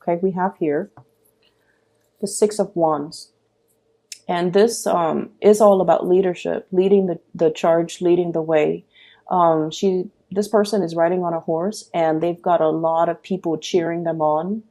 Okay, we have here the Six of Wands. And this is all about leadership, leading the charge, leading the way. This person is riding on a horse, and they've got a lot of people cheering them on,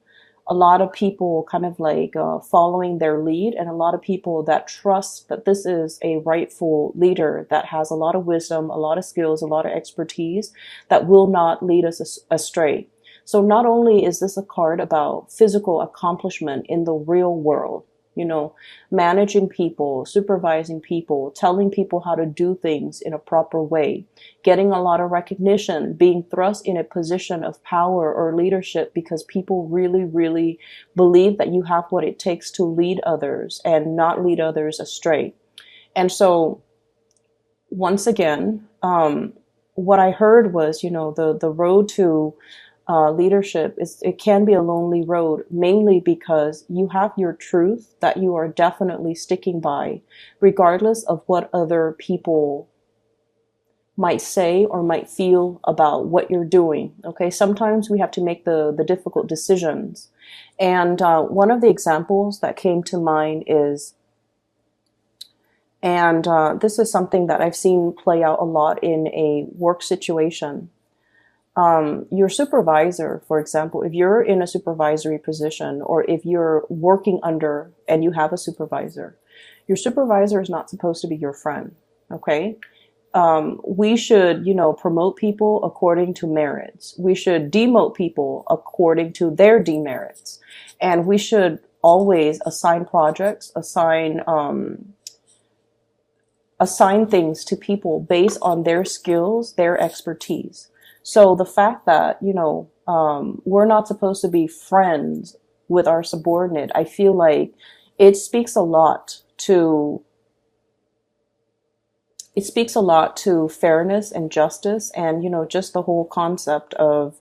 a lot of people kind of like following their lead, and a lot of people that trust that this is a rightful leader that has a lot of wisdom, a lot of skills, a lot of expertise that will not lead us astray. So not only is this a card about physical accomplishment in the real world, you know, managing people, supervising people, telling people how to do things in a proper way, getting a lot of recognition, being thrust in a position of power or leadership because people really, really believe that you have what it takes to lead others and not lead others astray. And so, once again, what I heard was, you know, the road to leadership it can be a lonely road, mainly because you have your truth that you are definitely sticking by, regardless of what other people might say or might feel about what you're doing. Okay, sometimes we have to make the difficult decisions. And one of the examples that came to mind is, and this is something that I've seen play out a lot in a work situation. Your supervisor, for example, if you're in a supervisory position, or if you're working under and you have a supervisor, your supervisor is not supposed to be your friend. Okay. We should, you know, promote people according to merits. We should demote people according to their demerits. And we should always assign projects, assign things to people based on their skills, their expertise. So the fact that, you know, we're not supposed to be friends with our subordinate, I feel like it speaks a lot to fairness and justice, and, you know, just the whole concept of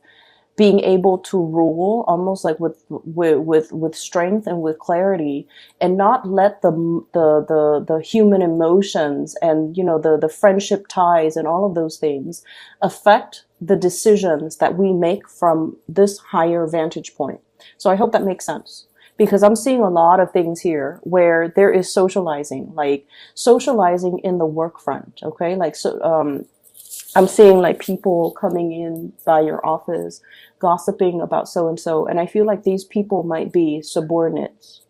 being able to rule almost like with strength and with clarity, and not let the human emotions and, you know, the friendship ties and all of those things affect the decisions that we make from this higher vantage point. So I hope that makes sense, because I'm seeing a lot of things here where there is socializing, like socializing in the work front. Okay. Like, so, I'm seeing like people coming in by your office, gossiping about so-and-so. And I feel like these people might be subordinates.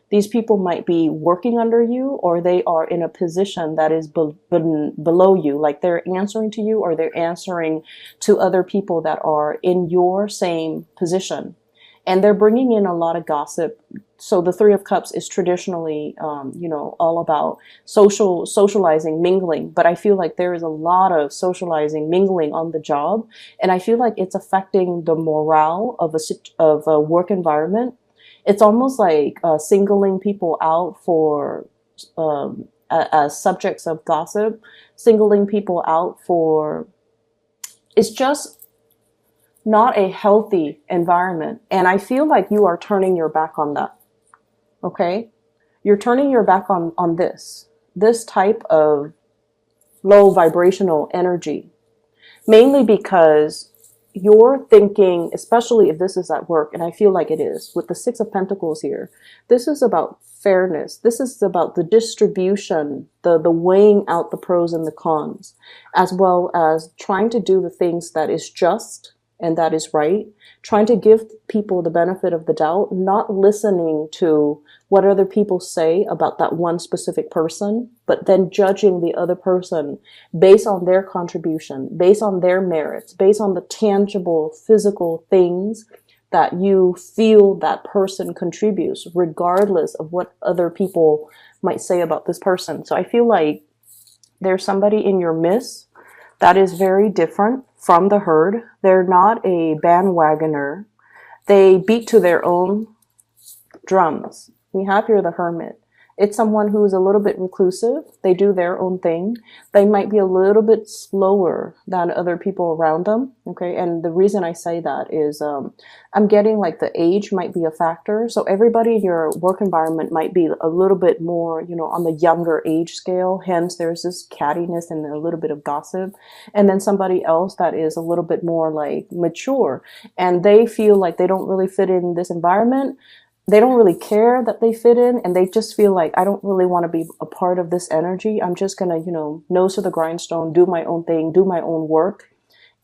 These people might be working under you, or they are in a position that is below you. Like they're answering to you, or they're answering to other people that are in your same position. And they're bringing in a lot of gossip. So the Three of Cups is traditionally, you know, all about socializing, mingling. But I feel like there is a lot of socializing, mingling on the job. And I feel like it's affecting the morale of a work environment. It's almost like singling people out for as subjects of gossip, singling people out for, it's just not a healthy environment. And I feel like you are turning your back on that. Okay? You're turning your back on this type of low vibrational energy, mainly because you're thinking, especially if this is at work, and I feel like it is, with the Six of Pentacles here, this is about fairness. This is about the distribution, the weighing out the pros and the cons, as well as trying to do the things that is just and that is right, trying to give people the benefit of the doubt, not listening to what other people say about that one specific person, but then judging the other person based on their contribution, based on their merits, based on the tangible physical things that you feel that person contributes, regardless of what other people might say about this person. So I feel like there's somebody in your midst that is very different from the herd. They're not a bandwagoner. They beat to their own drums. We have here the Hermit. It's someone who's a little bit reclusive. They do their own thing. They might be a little bit slower than other people around them. Okay. And the reason I say that is, I'm getting like the age might be a factor. So everybody in your work environment might be a little bit more, on the younger age scale. Hence there's this cattiness and a little bit of gossip. And then somebody else that is a little bit more like mature, and they feel like they don't really fit in this environment. They don't really care that they fit in, and they just feel like, I don't really want to be a part of this energy. I'm just gonna, nose to the grindstone, do my own thing, do my own work.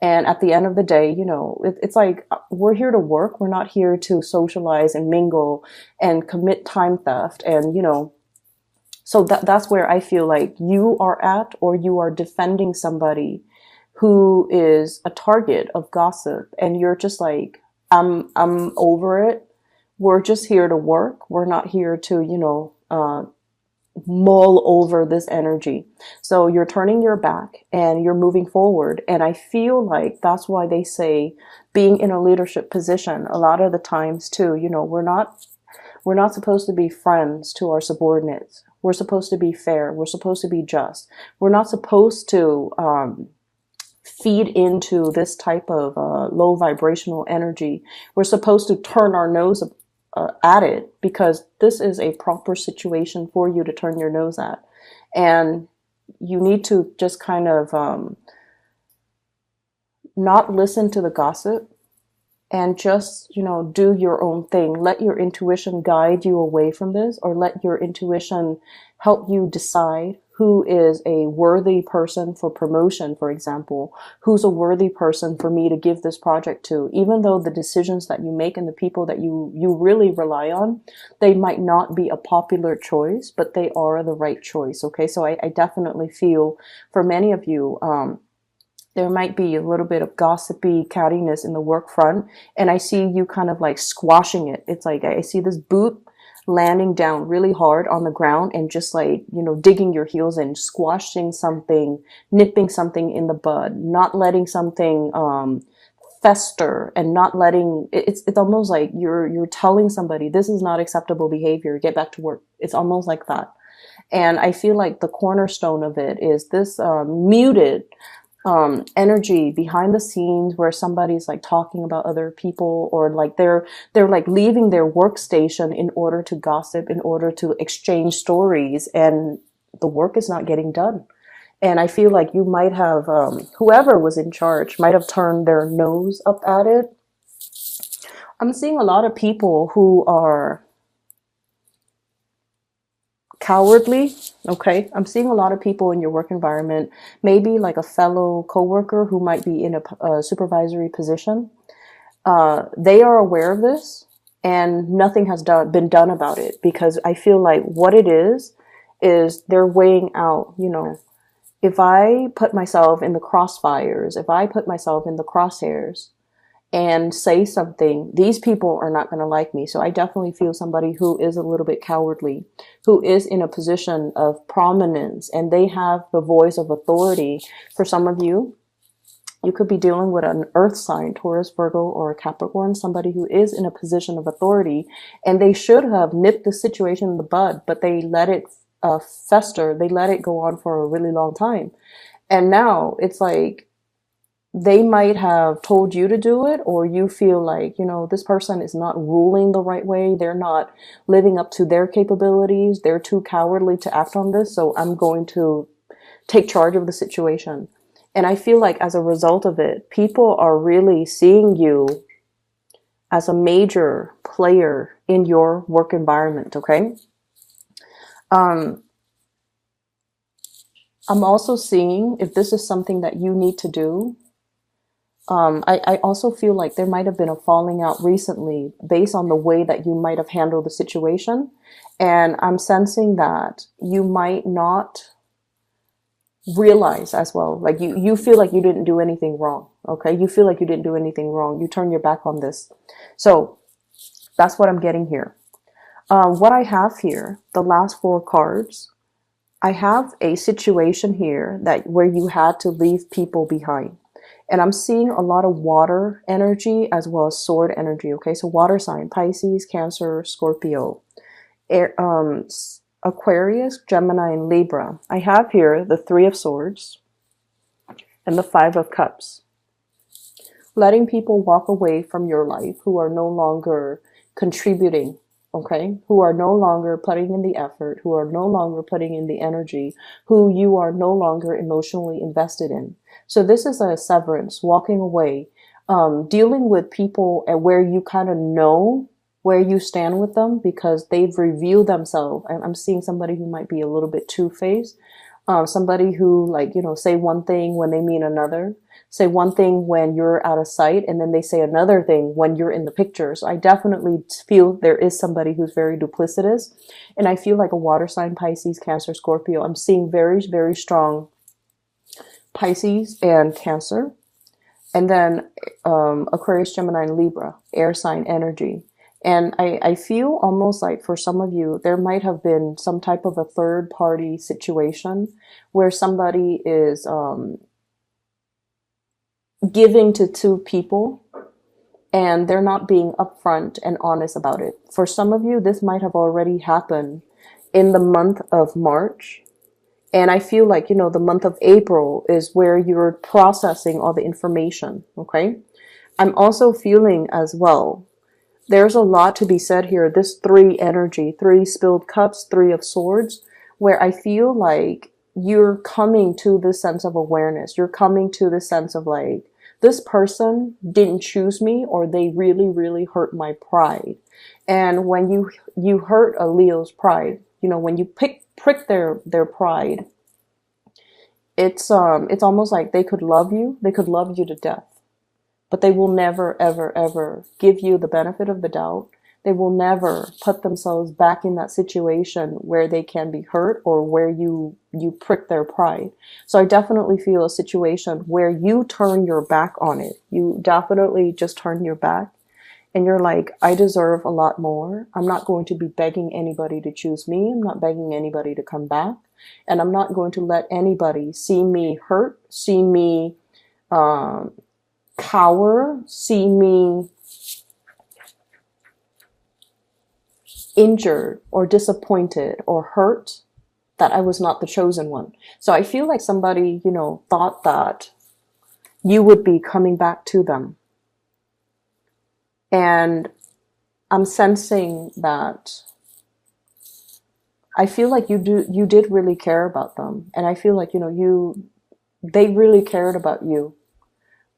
And at the end of the day, it's like, we're here to work. We're not here to socialize and mingle and commit time theft. And, so that's where I feel like you are at, or you are defending somebody who is a target of gossip, and you're just like, I'm over it. We're just here to work. We're not here to, mull over this energy. So you're turning your back and you're moving forward. And I feel like that's why they say being in a leadership position a lot of the times too, we're not supposed to be friends to our subordinates. We're supposed to be fair. We're supposed to be just. We're not supposed to, feed into this type of low vibrational energy. We're supposed to turn our nose at it, because this is a proper situation for you to turn your nose at. And you need to just kind of not listen to the gossip, and just, do your own thing. Let your intuition guide you away from this, or let your intuition help you decide who is a worthy person for promotion, for example, who's a worthy person for me to give this project to. Even though the decisions that you make and the people that you really rely on, they might not be a popular choice, but they are the right choice. Okay. So I definitely feel for many of you, there might be a little bit of gossipy cattiness in the work front. And I see you kind of like squashing it. It's like, I see this boot landing down really hard on the ground, and just like, digging your heels in, squashing something, nipping something in the bud, not letting something, fester, and not letting, it's almost like you're telling somebody, this is not acceptable behavior, get back to work. It's almost like that. And I feel like the cornerstone of it is this, muted, energy behind the scenes, where somebody's like talking about other people, or like they're like leaving their workstation in order to gossip, in order to exchange stories, and the work is not getting done. And I feel like you might have, whoever was in charge might have turned their nose up at it. I'm seeing a lot of people who are cowardly. Okay. I'm seeing a lot of people in your work environment, maybe like a fellow coworker who might be in a supervisory position. They are aware of this, and nothing has been done about it, because I feel like what it is they're weighing out, if I put myself in the crossfires, if I put myself in the crosshairs and say something, these people are not going to like me. So I definitely feel somebody who is a little bit cowardly, who is in a position of prominence, and they have the voice of authority. For some of you, you could be dealing with an earth sign, Taurus, Virgo, or Capricorn, somebody who is in a position of authority, and they should have nipped the situation in the bud, but they let it fester. They let it go on for a really long time. And now it's like, they might have told you to do it, or you feel like, this person is not ruling the right way. They're not living up to their capabilities. They're too cowardly to act on this. So I'm going to take charge of the situation. And I feel like as a result of it, people are really seeing you as a major player in your work environment. Okay. I'm also seeing, if this is something that you need to do, I also feel like there might have been a falling out recently based on the way that you might have handled the situation. And I'm sensing that you might not realize as well. Like you feel like you didn't do anything wrong. Okay. You feel like you didn't do anything wrong. You turn your back on this. So that's what I'm getting here. What I have here, the last 4 cards, I have a situation here where you had to leave people behind. And I'm seeing a lot of water energy as well as sword energy. Okay, so water sign, Pisces, Cancer, Scorpio. Aquarius, Gemini, and Libra. I have here the Three of Swords and the Five of Cups. Letting people walk away from your life who are no longer contributing, okay? Who are no longer putting in the effort, who are no longer putting in the energy, who you are no longer emotionally invested in. So this is a severance, walking away, dealing with people and where you kind of know where you stand with them because they've revealed themselves. I'm seeing somebody who might be a little bit two-faced, somebody who, like, you know, say one thing when they mean another, say one thing when you're out of sight, and then they say another thing when you're in the picture. So I definitely feel there is somebody who's very duplicitous, and I feel like a water sign, Pisces, Cancer, Scorpio. I'm seeing very, very strong Pisces and Cancer, and then Aquarius, Gemini, and Libra, air sign energy. And I feel almost like for some of you, there might have been some type of a third party situation where somebody is giving to two people and they're not being upfront and honest about it. For some of you, this might have already happened in the month of March. And I feel like, you know, the month of April is where you're processing all the information, okay? I'm also feeling as well, there's a lot to be said here. This three energy, three spilled cups, Three of Swords, where I feel like you're coming to this sense of awareness. You're coming to this sense of like, this person didn't choose me, or they really, really hurt my pride. And when you hurt a Leo's pride, you know, when you prick their pride, it's almost like they could love you to death. But they will never, ever, ever give you the benefit of the doubt. They will never put themselves back in that situation where they can be hurt or where you prick their pride. So I definitely feel a situation where you turn your back on it. You definitely just turn your back and you're like, I deserve a lot more. I'm not going to be begging anybody to choose me. I'm not begging anybody to come back. And I'm not going to let anybody see me hurt, see me, cower, see me injured or disappointed or hurt that I was not the chosen one. So I feel like somebody, you know, thought that you would be coming back to them. And I'm sensing that I feel like you did really care about them. And I feel like, you know, they really cared about you.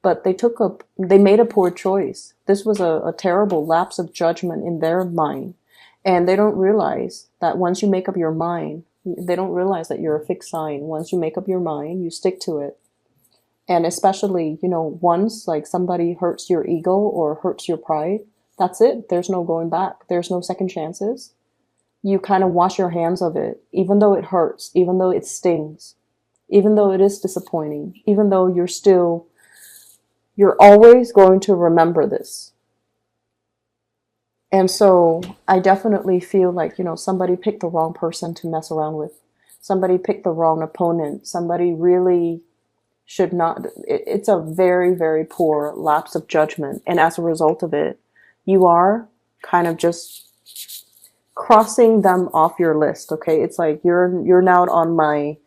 But they made a poor choice. This was a terrible lapse of judgment in their mind. And they don't realize that once you make up your mind, they don't realize that you're a fixed sign. Once you make up your mind, you stick to it. And especially, you know, once like somebody hurts your ego or hurts your pride, that's it. There's no going back. There's no second chances. You kind of wash your hands of it, even though it hurts, even though it stings, even though it is disappointing, even though you're always going to remember this. And so I definitely feel like, you know, somebody picked the wrong person to mess around with. Somebody picked the wrong opponent. Somebody really should not. It's a very, very poor lapse of judgment. And as a result of it, you are kind of just crossing them off your list. Okay. It's like you're now on my,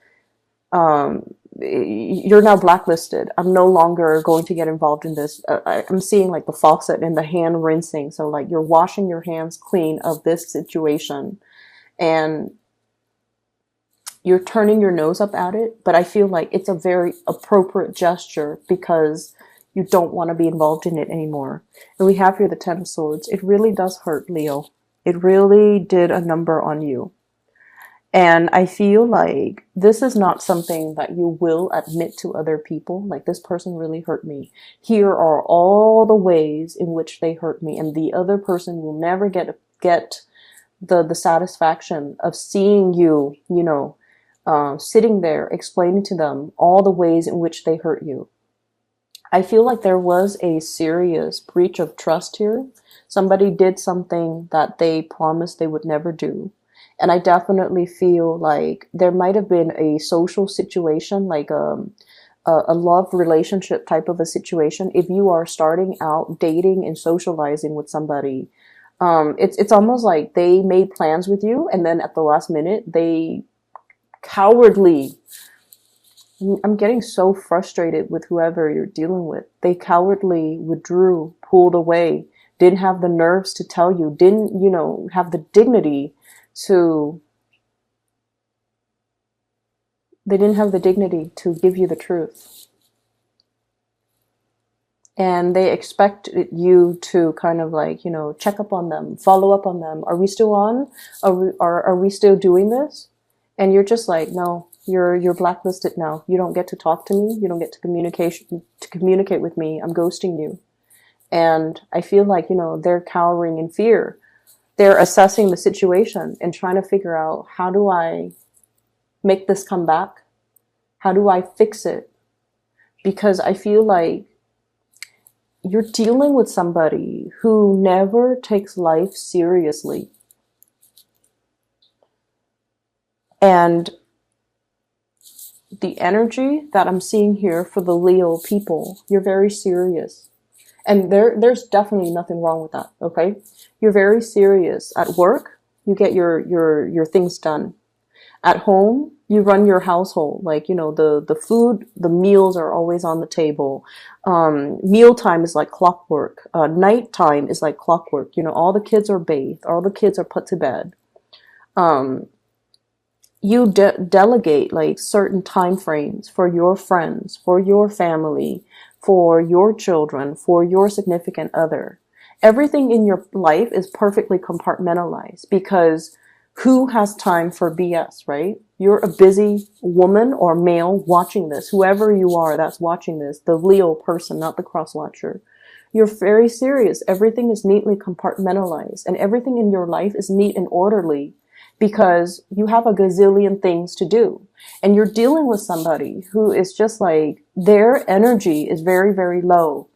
you're now blacklisted. I'm no longer going to get involved in this. I'm seeing like the faucet and the hand rinsing. So like you're washing your hands clean of this situation and you're turning your nose up at it. But I feel like it's a very appropriate gesture because you don't want to be involved in it anymore. And we have here the Ten of Swords. It really does hurt, Leo. It really did a number on you. And I feel like this is not something that you will admit to other people. Like, this person really hurt me. Here are all the ways in which they hurt me. And the other person will never get the satisfaction of seeing you, you know, sitting there explaining to them all the ways in which they hurt you. I feel like there was a serious breach of trust here. Somebody did something that they promised they would never do. And I definitely feel like there might have been a social situation, like a love relationship type of a situation. If you are starting out dating and socializing with somebody, It's almost like they made plans with you, and then at the last minute, they cowardly. I'm getting so frustrated with whoever you're dealing with. They cowardly withdrew, pulled away, didn't have the nerves to tell you, didn't, have the dignity to, they didn't have the dignity to give you the truth. And they expect you to kind of like, check up on them, follow up on them. Are we still on? Are we still doing this? And you're just like, no, you're blacklisted now. You don't get to talk to me. You don't get to communicate with me. I'm ghosting you. And I feel like, they're cowering in fear. They're assessing the situation and trying to figure out, how do I make this come back? How do I fix it? Because I feel like you're dealing with somebody who never takes life seriously. And the energy that I'm seeing here for the Leo people, you're very serious. And there's definitely nothing wrong with that, okay? You're very serious. At work, you get your things done. At home, you run your household. Like, the food, the meals are always on the table. Mealtime is like clockwork. Nighttime is like clockwork. All the kids are bathed. All the kids are put to bed. You delegate like certain time frames for your friends, for your family, for your children, for your significant other. Everything in your life is perfectly compartmentalized, because who has time for BS, right? You're a busy woman or male watching this, whoever you are that's watching this, the Leo person, not the cross watcher. You're very serious. Everything is neatly compartmentalized, and everything in your life is neat and orderly, because you have a gazillion things to do. And you're dealing with somebody who is just like, their energy is very, very low.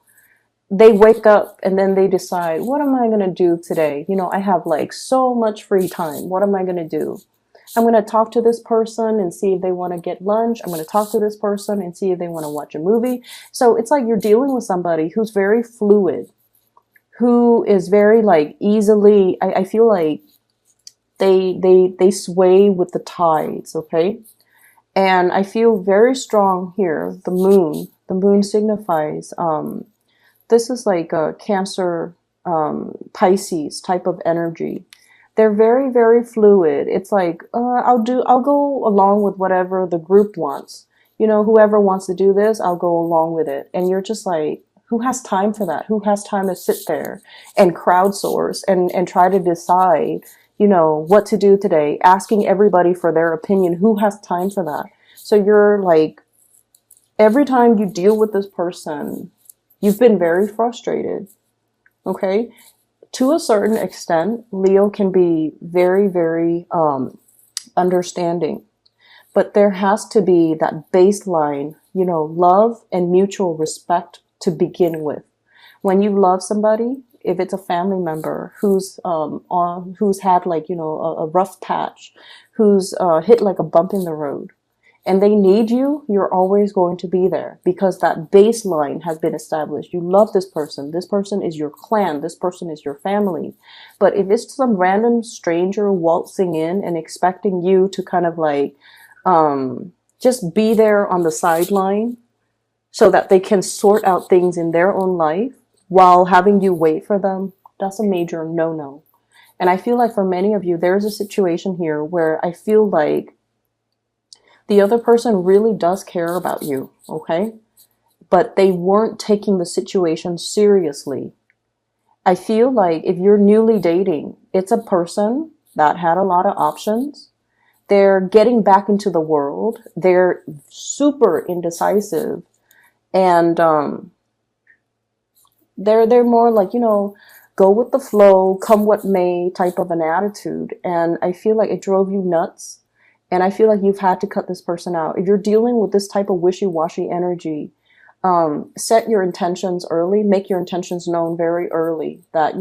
They wake up and then they decide, what am I going to do today? I have like so much free time. What am I going to do? I'm going to talk to this person and see if they want to get lunch. I'm going to talk to this person and see if they want to watch a movie. So it's like you're dealing with somebody who's very fluid, who is very like easily, I feel like they sway with the tides, okay? And I feel very strong here. The moon signifies, this is like a Cancer, Pisces type of energy. They're very, very fluid. It's like, I'll go along with whatever the group wants. Whoever wants to do this, I'll go along with it. And you're just like, who has time for that? Who has time to sit there and crowdsource and try to decide, what to do today, asking everybody for their opinion? Who has time for that? So you're like, every time you deal with this person, you've been very frustrated, okay? To a certain extent, Leo can be very, very understanding. But there has to be that baseline, love and mutual respect to begin with. When you love somebody, if it's a family member who's had like, a rough patch, who's hit like a bump in the road, and they need you, you're always going to be there, because that baseline has been established. You love this person. This person is your clan. This person is your family. But if it's some random stranger waltzing in and expecting you to kind of like just be there on the sideline so that they can sort out things in their own life while having you wait for them, that's a major no-no. And I feel like for many of you, there's a situation here where I feel like the other person really does care about you, okay? But they weren't taking the situation seriously. I feel like if you're newly dating, it's a person that had a lot of options. They're getting back into the world. They're super indecisive. And they're more like, go with the flow, come what may type of an attitude. And I feel like it drove you nuts. And I feel like you've had to cut this person out. If you're dealing with this type of wishy-washy energy, set your intentions early, make your intentions known very early that,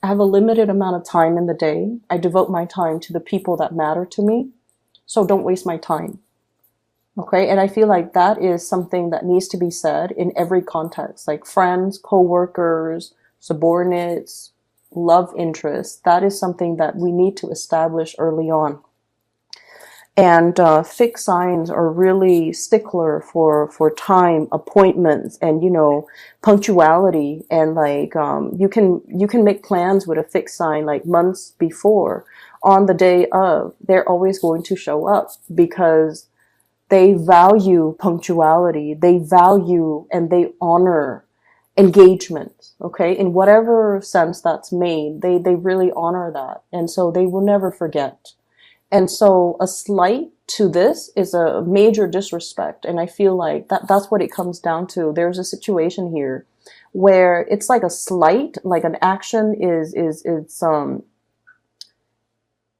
I have a limited amount of time in the day. I devote my time to the people that matter to me. So don't waste my time. Okay. And I feel like that is something that needs to be said in every context, like friends, co-workers, subordinates, love interest, that is something that we need to establish early on. And fixed signs are really stickler for time, appointments, and punctuality. And like you can make plans with a fixed sign like months before. On the day of, they're always going to show up because they value punctuality. They value and they honor engagement. Okay, in whatever sense that's made, they really honor that, and so they will never forget. And so a slight to this is a major disrespect. And I feel like that's what it comes down to. There's a situation here where it's like a slight, like an action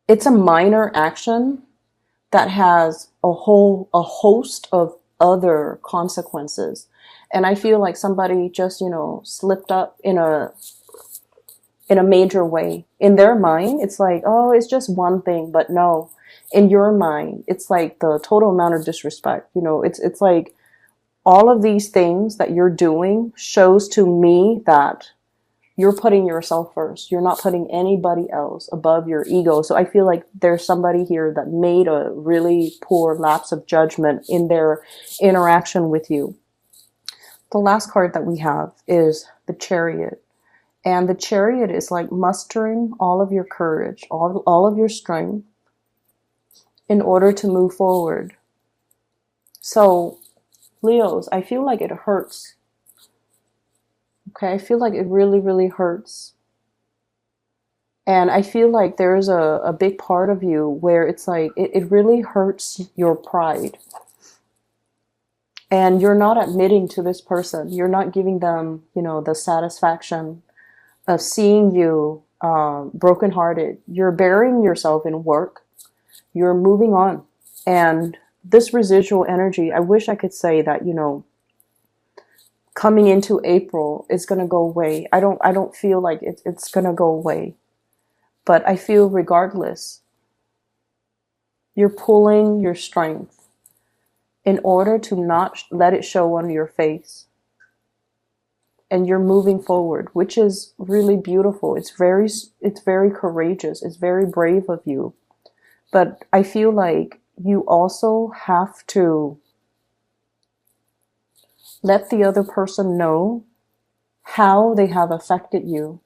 it's a minor action that has a host of other consequences. And I feel like somebody just, slipped up in a major way. In their mind, it's like, oh, it's just one thing. But no, in your mind, it's like the total amount of disrespect. It's like all of these things that you're doing shows to me that you're putting yourself first. You're not putting anybody else above your ego. So I feel like there's somebody here that made a really poor lapse of judgment in their interaction with you. The last card that we have is the Chariot. And the Chariot is like mustering all of your courage, all of your strength in order to move forward. So, Leos, I feel like it hurts. Okay, I feel like it really, really hurts. And I feel like there's a big part of you where it's like, it really hurts your pride. And you're not admitting to this person. You're not giving them, the satisfaction of seeing you brokenhearted. You're burying yourself in work. You're moving on. And this residual energy, I wish I could say that, coming into April, it's going to go away. I don't feel like it's going to go away. But I feel regardless, you're pulling your strength in order to not let it show on your face. And you're moving forward, which is really beautiful. It's very courageous. It's very brave of you. But I feel like you also have to let the other person know how they have affected you.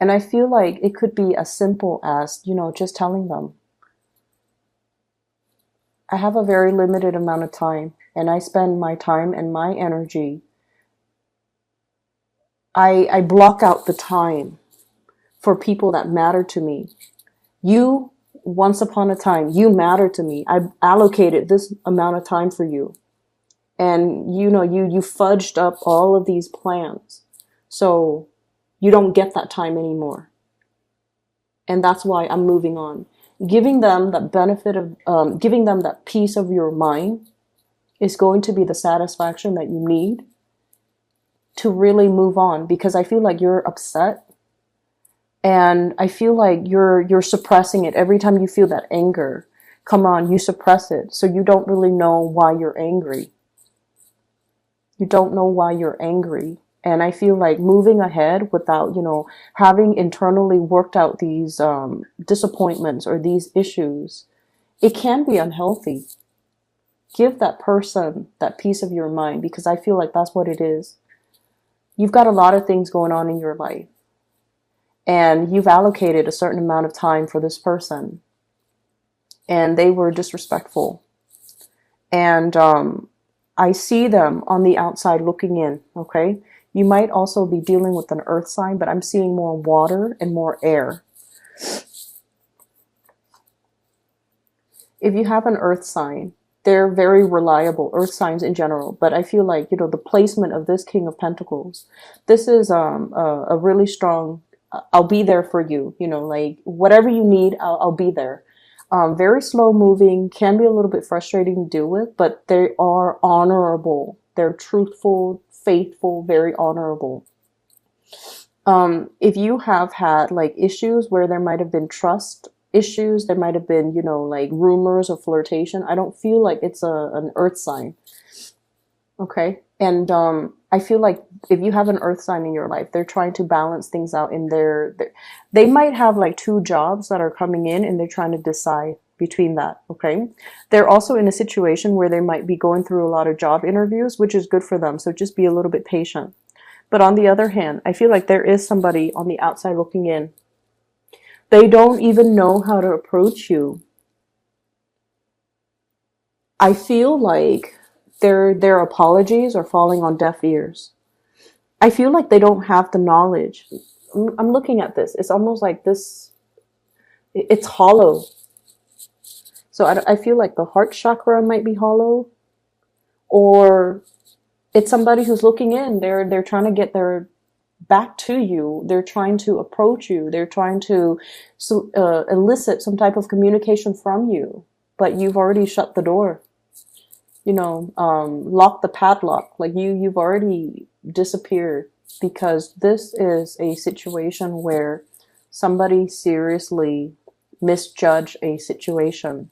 And I feel like it could be as simple as, just telling them, I have a very limited amount of time, and I spend my time and my energy. I block out the time for people that matter to me. You, once upon a time, you matter to me. I allocated this amount of time for you. And you fudged up all of these plans. So you don't get that time anymore. And that's why I'm moving on. Giving them that benefit of, giving them that peace of your mind is going to be the satisfaction that you need to really move on, because I feel like you're upset, and I feel like you're suppressing it. Every time you feel that anger come on, you suppress it, so you don't really know why you're angry. You don't know why you're angry. And I feel like moving ahead without, having internally worked out these disappointments or these issues, it can be unhealthy. Give that person that peace of your mind, because I feel like that's what it is. You've got a lot of things going on in your life, and you've allocated a certain amount of time for this person, and they were disrespectful. And I see them on the outside looking in, okay? You might also be dealing with an earth sign, but I'm seeing more water and more air. If you have an earth sign, they're very reliable, earth signs in general. But I feel like, the placement of this King of Pentacles, this is a really strong, I'll be there for you, like whatever you need, I'll be there. Very slow moving, can be a little bit frustrating to deal with, but they are honorable. They're truthful, faithful, very honorable. If you have had like issues where there might have been trust issues, there might have been, like rumors of flirtation, I don't feel like it's an earth sign. Okay. And I feel like if you have an earth sign in your life, they're trying to balance things out in they might have like two jobs that are coming in and they're trying to decide between that. Okay. They're also in a situation where they might be going through a lot of job interviews, which is good for them. So just be a little bit patient. But on the other hand, I feel like there is somebody on the outside looking in. They don't even know how to approach you. I feel like their apologies are falling on deaf ears. I feel like they don't have the knowledge. I'm looking at this. It's almost like this. It's hollow. So I feel like the heart chakra might be hollow, or it's somebody who's looking in. They're trying to get their back to you. They're trying to approach you. They're trying to elicit some type of communication from you, but you've already shut the door. Lock the padlock. Like you've already disappeared, because this is a situation where somebody seriously misjudged a situation.